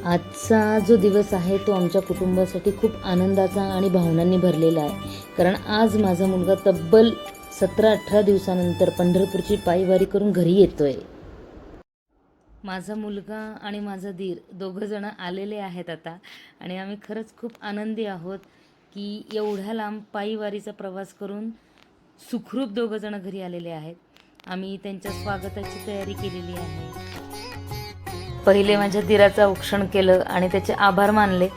आजचा जो दिवस आहे तो आमच्या कुटुंबासाठी खूप आनंदाचा आणि भावनांनी भरलेला आहे. कारण आज माझा मुलगा तब्बल 17-18 दिवसानंतर पंढरपूरची पायवारी करून घरी येतोय. माझा मुलगा आणि माझा दीर दोघंजण आलेले आहेत आता आणि आम्ही खरंच खूप आनंदी आहोत की एवढ्या लांब पायीवारीचा प्रवास करून सुखरूप दोघंजण घरी आलेले आहेत. आम्ही त्यांच्या स्वागताची तयारी केलेली आहे. पहिले माझ्या दीराचं औक्षण केलं आणि त्याचे आभार मानले,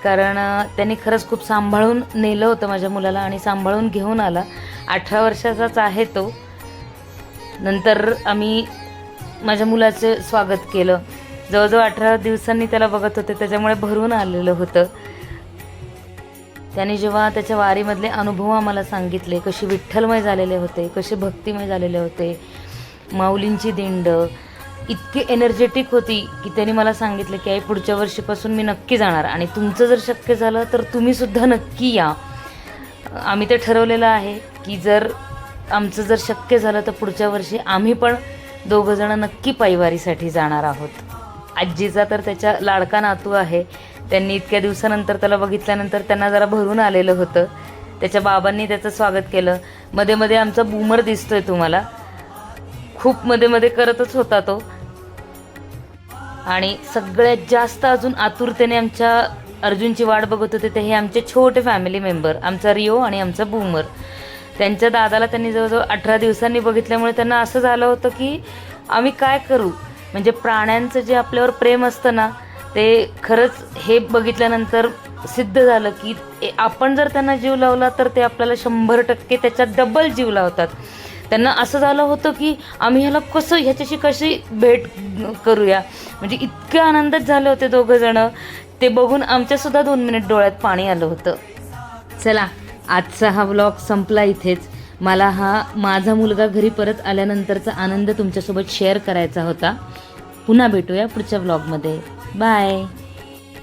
कारण त्यांनी खरंच खूप सांभाळून नेलं होतं माझ्या मुलाला आणि सांभाळून घेऊन आला. 18 वर्षाचाच आहे तो. नंतर आम्ही माझ्या मुलाचं स्वागत केलं. जवळजवळ 18 दिवसांनी त्याला बघत होते, त्याच्यामुळे भरून आलेलं होतं. त्याने जेव्हा त्याच्या वारीमधले अनुभव आम्हाला सांगितले, कशी विठ्ठलमय झालेले होते, कसे भक्तिमय झालेले होते, माऊलींची दिंड इतकी एनर्जेटिक होती की त्यांनी मला सांगितलं की आई पुढच्या वर्षीपासून मी नक्की जाणार आणि तुमचं जर शक्य झालं तर तुम्हीसुद्धा नक्की या. आम्ही ते ठरवलेलं आहे की जर आमचं जर शक्य झालं तर पुढच्या वर्षी आम्ही पण दोघंजणं नक्की पायवारीसाठी जाणार आहोत. आजीचा तर त्याच्या लाडका नातू आहे. त्यांनी इतक्या दिवसानंतर त्याला बघितल्यानंतर त्यांना जरा भरून आलेलं होतं. त्याच्या बाबांनी त्याचं स्वागत केलं. मध्ये मध्ये आमचा बूमर दिसतोय तुम्हाला, खूप मध्ये मध्ये करतच होता तो. आणि सगळ्यात जास्त अजून आतुरतेने आमच्या अर्जुनची वाट बघत होते ते हे आमचे छोटे फॅमिली मेंबर, आमचा रिओ आणि आमचा बूमर. त्यांच्या दादाला त्यांनी जवळजवळ 18 दिवसांनी बघितल्यामुळे त्यांना असं झालं होतं की आम्ही काय करू. म्हणजे प्राण्यांचं जे आपल्यावर प्रेम असतं ना, ते खरंच हे बघितल्यानंतर सिद्ध झालं की आपण जर त्यांना जीव लावला तर ते आपल्याला 100% त्याच्यात डबल जीव लावतात. त्यांना असं झालं होतं की आम्ही ह्याच्याशी कशी भेट करूया. म्हणजे इतके आनंदात झाले होते दोघंजणं. ते बघून आमच्यासुद्धा 2 मिनिट डोळ्यात पाणी आलं होतं. चला, आजचा हा व्लॉग संपला इथेच. मला हा माझा मुलगा घरी परत आल्यानंतरचा आनंद तुमच्यासोबत शेअर करायचा होता. पुन्हा भेटूया पुढच्या व्लॉगमध्ये. बाय.